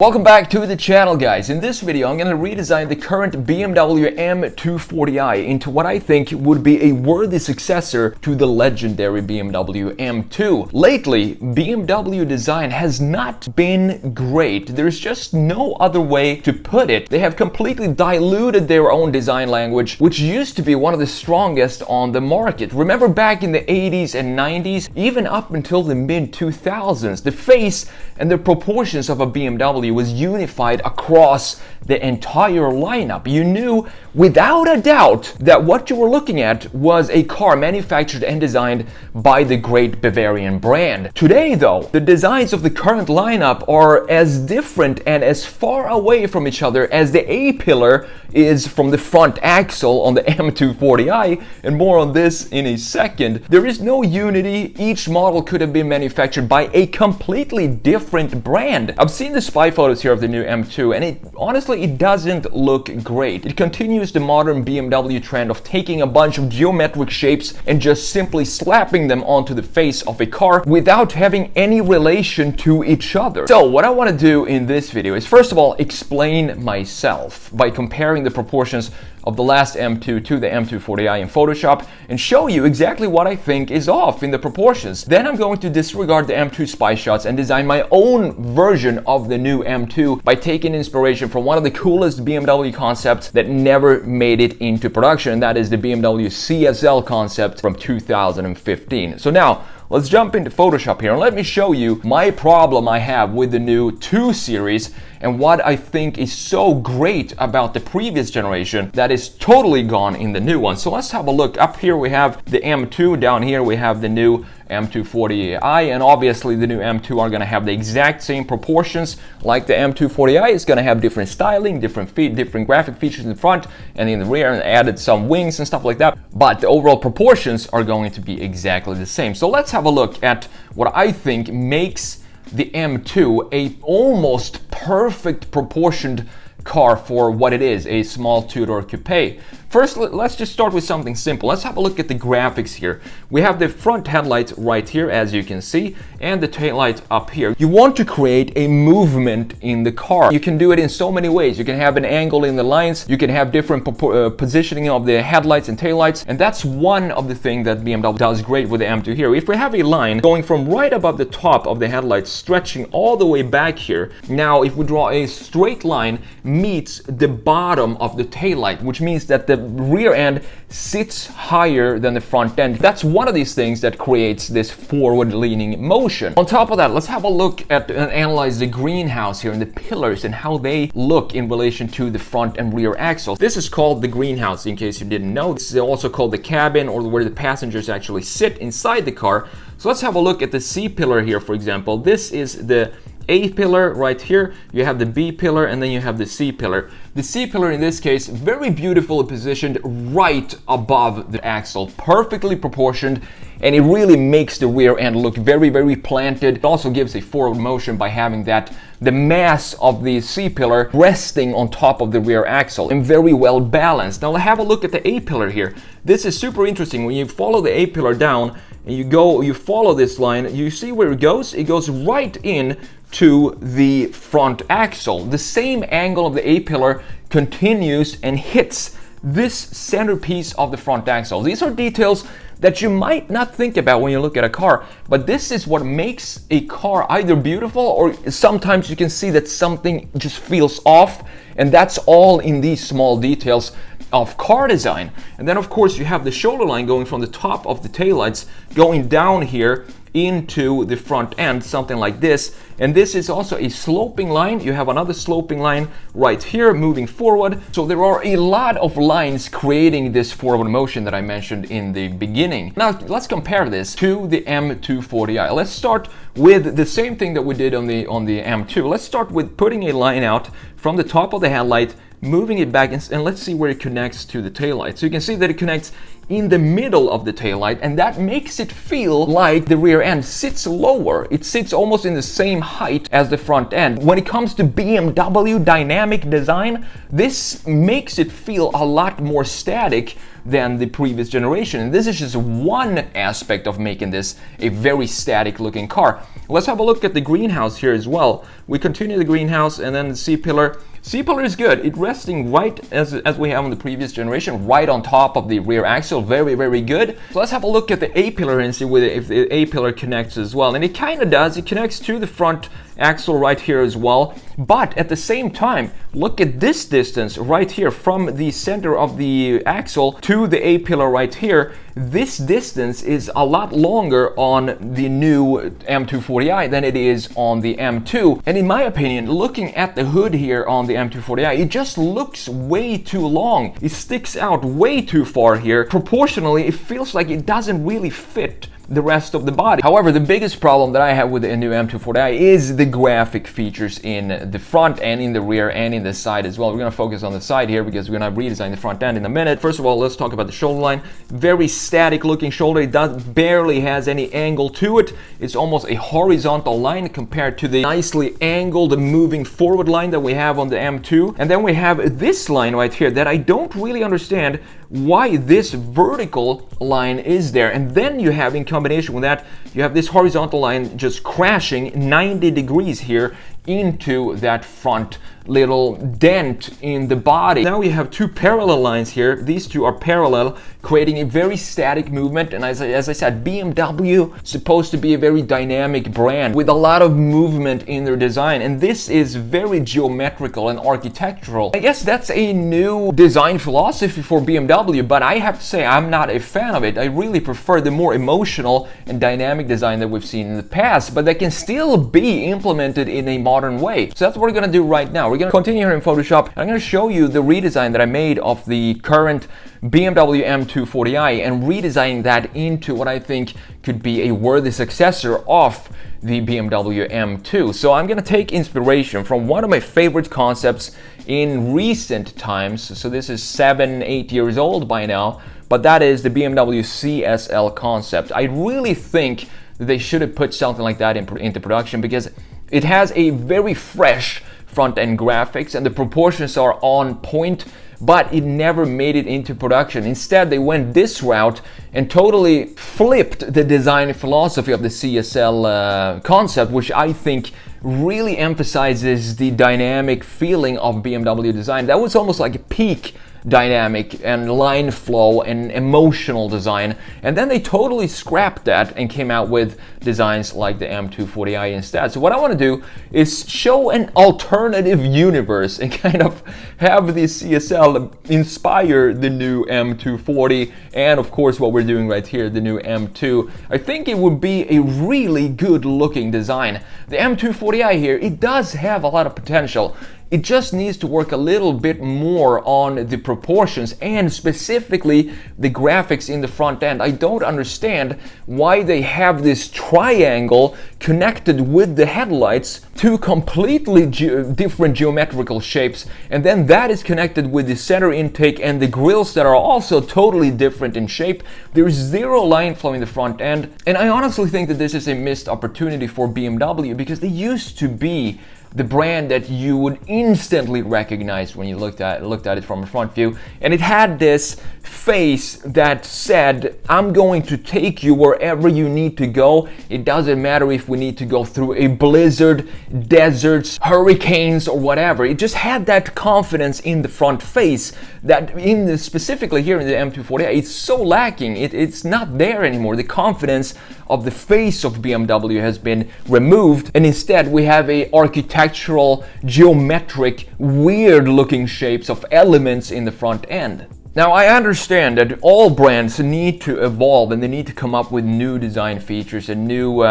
Welcome back to the channel, guys. In this video, I'm going to redesign the current BMW M2 into what I think would be a worthy successor to the legendary BMW M2. Lately, BMW design has not been great. There's just no other way to put it. They have completely diluted their own design language, which used to be one of the strongest on the market. Remember back in the 80s and 90s, even up until the mid-2000s, the face and the proportions of a BMW was unified across the entire lineup. You knew without a doubt that what you were looking at was a car manufactured and designed by the great Bavarian brand. Today, though, the designs of the current lineup are as different and as far away from each other as the A-pillar is from the front axle on the M240i, and more on this in a second. There is no unity. Each model could have been manufactured by a completely different brand. I've seen the spy photos here of the new M2, and honestly, it doesn't look great. It continues the modern BMW trend of taking a bunch of geometric shapes and just simply slapping them onto the face of a car without having any relation to each other. So what I want to do in this video is, first of all, explain myself by comparing the proportions of the last M2 to the M240i in Photoshop and show you exactly what I think is off in the proportions. Then I'm going to disregard the M2 spy shots and design my own version of the new M2 by taking inspiration from one of the coolest BMW concepts that never made it into production, and that is the BMW CSL Concept from 2015. So now, let's jump into Photoshop here and let me show you my problem I have with the new 2 series and what I think is so great about the previous generation that is totally gone in the new one. So let's have a look. Up here we have the M2, down here we have the new M240i, and obviously the new M2 are going to have the exact same proportions like the M240i. It's going to have different styling, different graphic features in front and in the rear, and added some wings and stuff like that, but the overall proportions are going to be exactly the same. So let's have a look at what I think makes the M2 a almost perfect proportioned car for what it is, a small two-door coupe. First, let's just start with something simple. Let's have a look at the graphics here. We have the front headlight right here, as you can see, and the tail light up here. You want to create a movement in the car. You can do it in so many ways. You can have an angle in the lines. You can have different positioning of the headlights and taillights, and that's one of the things that BMW does great with the M2 here. If we have a line going from right above the top of the headlights, stretching all the way back here, now if we draw a straight line, meets the bottom of the taillight, which means that the rear end sits higher than the front end. That's one of these things that creates this forward-leaning motion. On top of that, let's have a look at and analyze the greenhouse here and the pillars and how they look in relation to the front and rear axles. This is called the greenhouse, in case you didn't know. This is also called the cabin, or where the passengers actually sit inside the car. So let's have a look at the C pillar here, for example. This is the A pillar right here, you have the B pillar, and then you have the C pillar. The C pillar in this case, very beautifully positioned right above the axle, perfectly proportioned, and it really makes the rear end look very, very planted. It also gives a forward motion by having the mass of the C pillar resting on top of the rear axle, and very well balanced. Now have a look at the A pillar here. This is super interesting. When you follow the A pillar down and you follow this line, you see where it goes? It goes right in to the front axle. The same angle of the A-pillar continues and hits this centerpiece of the front axle. These are details that you might not think about when you look at a car, but this is what makes a car either beautiful, or sometimes you can see that something just feels off, and that's all in these small details of car design. And then of course you have the shoulder line going from the top of the taillights going down here into the front end, something like this. And this is also a sloping line. You have another sloping line right here moving forward. So there are a lot of lines creating this forward motion that I mentioned in the beginning. Now let's compare this to the M240i. Let's start with the same thing that we did on the M2. Let's start with putting a line out from the top of the headlight, moving it back, and let's see where it connects to the taillight. So you can see that it connects in the middle of the taillight, and that makes it feel like the rear end sits lower. It sits almost in the same height as the front end. When it comes to BMW dynamic design, this makes it feel a lot more static than the previous generation. And this is just one aspect of making this a very static looking car. Let's have a look at the greenhouse here as well. We continue the greenhouse, and then the C-pillar. C-pillar is good. It's resting right as we have on the previous generation, right on top of the rear axle. Very, very good. So let's have a look at the A-pillar and see if the A-pillar connects as well. And it kind of does. It connects to the front axle right here as well. But at the same time, look at this distance right here from the center of the axle to the A-pillar right here. This distance is a lot longer on the new M240i than it is on the M2. And in my opinion, looking at the hood here on the M240i, it just looks way too long. It sticks out way too far here. Proportionally, it feels like it doesn't really fit the rest of the body. However, the biggest problem that I have with the new M240i is the graphic features in the front and in the rear and in the side as well. We're going to focus on the side here because we're going to redesign the front end in a minute. First of all, let's talk about the shoulder line. Very static looking shoulder. It barely has any angle to it. It's almost a horizontal line compared to the nicely angled moving forward line that we have on the M2. And then we have this line right here that I don't really understand why this vertical line is there. And then you have, in combination with that, you have this horizontal line just crashing 90 degrees here into that front little dent in the body. Now we have two parallel lines here. These two are parallel, creating a very static movement. And as I said, BMW is supposed to be a very dynamic brand with a lot of movement in their design. And this is very geometrical and architectural. I guess that's a new design philosophy for BMW, but I have to say I'm not a fan of it. I really prefer the more emotional and dynamic design that we've seen in the past, but that can still be implemented in a modern way. So that's what we're gonna do right now. We're going to continue here in Photoshop. I'm going to show you the redesign that I made of the current BMW M240i and redesigning that into what I think could be a worthy successor of the BMW M2. So I'm going to take inspiration from one of my favorite concepts in recent times. So this is 7-8 years old by now, but that is the BMW CSL Concept. I really think that they should have put something like that into production because it has a very fresh front-end graphics and the proportions are on point, but it never made it into production. Instead, they went this route and totally flipped the design philosophy of the CSL concept, which I think really emphasizes the dynamic feeling of BMW design. That was almost like a peak dynamic and line flow and emotional design, and then they totally scrapped that and came out with designs like the M240i instead. So what I want to do is show an alternative universe and kind of have the CSL inspire the new M240 and of course what we're doing right here, the new M2. I think it would be a really good looking design. The M240i here, it does have a lot of potential. It just needs to work a little bit more on the proportions and specifically the graphics in the front end. I don't understand why they have this triangle connected with the headlights, two completely different geometrical shapes, and then that is connected with the center intake and the grills that are also totally different in shape. There's zero line flow in the front end, and I honestly think that this is a missed opportunity for BMW because they used to be the brand that you would instantly recognize when you looked at it from a front view, and it had this face that said, I'm going to take you wherever you need to go. It doesn't matter if we need to go through a blizzard, deserts, hurricanes or whatever. It just had that confidence in the front face that specifically here in the M240i, it's so lacking. It's not there anymore. The confidence of the face of BMW has been removed, and instead we have a architectural, geometric, weird looking shapes of elements in the front end. Now, I understand that all brands need to evolve and they need to come up with new design features and new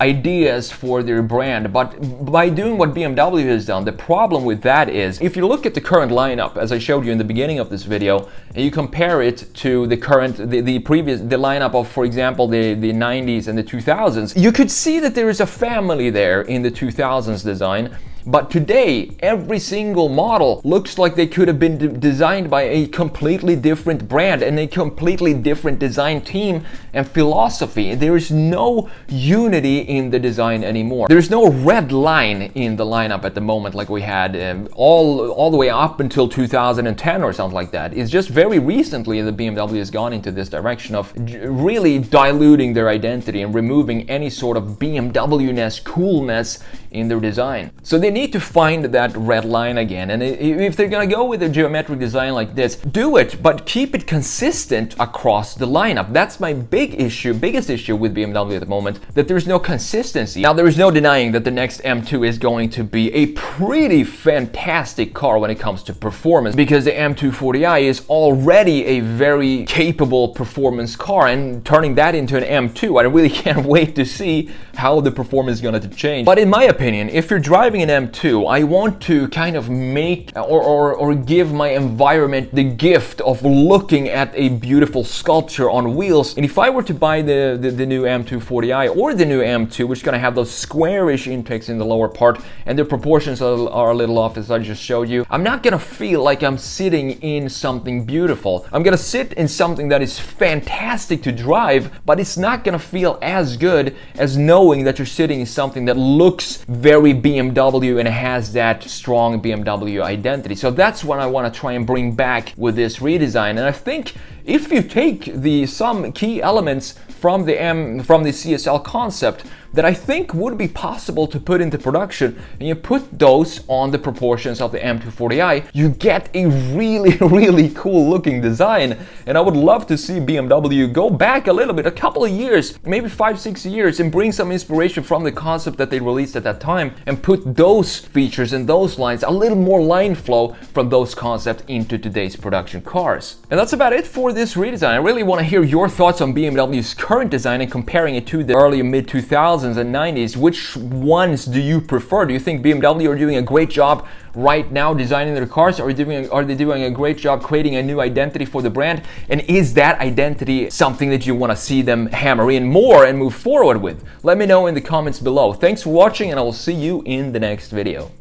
ideas for their brand, but by doing what BMW has done, the problem with that is if you look at the current lineup, as I showed you in the beginning of this video, and you compare it to the current, the lineup of, for example, the 90s and the 2000s, you could see that there is a family there in the 2000s design. But today, every single model looks like they could have been designed by a completely different brand and a completely different design team and philosophy. There is no unity in the design anymore. There's no red line in the lineup at the moment like we had all the way up until 2010 or something like that. It's just very recently that BMW has gone into this direction of really diluting their identity and removing any sort of BMW-ness, coolness in their design. So they need to find that red line again, and if they're gonna go with a geometric design like this, do it, but keep it consistent across the lineup. That's my biggest issue with BMW at the moment, that there's no consistency. Now, there is no denying that the next M2 is going to be a pretty fantastic car when it comes to performance, because the M240i is already a very capable performance car, and turning that into an M2, I really can't wait to see how the performance is going to change. But in my opinion, if you're driving an M2, I want to kind of make or give my environment the gift of looking at a beautiful sculpture on wheels. And if I were to buy the new M240i or the new M2, which is going to have those squarish intakes in the lower part and the proportions are a little off, as I just showed you, I'm not going to feel like I'm sitting in something beautiful. I'm going to sit in something that is fantastic to drive, but it's not going to feel as good as knowing that you're sitting in something that looks very BMW and has that strong BMW identity. So that's what I want to try and bring back with this redesign. And I think if you take some key elements from the CSL Concept that I think would be possible to put into production, and you put those on the proportions of the M240i, you get a really cool looking design. And I would love to see BMW go back a little bit, a couple of years, maybe 5-6 years, and bring some inspiration from the concept that they released at that time and put those features and those lines, a little more line flow from those concepts into today's production cars. And that's about it for this redesign. I really want to hear your thoughts on BMW's current design and comparing it to the early mid-2000s and 90s. Which ones do you prefer? Do you think BMW are doing a great job right now designing their cars? Are they doing a great job creating a new identity for the brand? And is that identity something that you want to see them hammer in more and move forward with? Let me know in the comments below. Thanks for watching, and I will see you in the next video.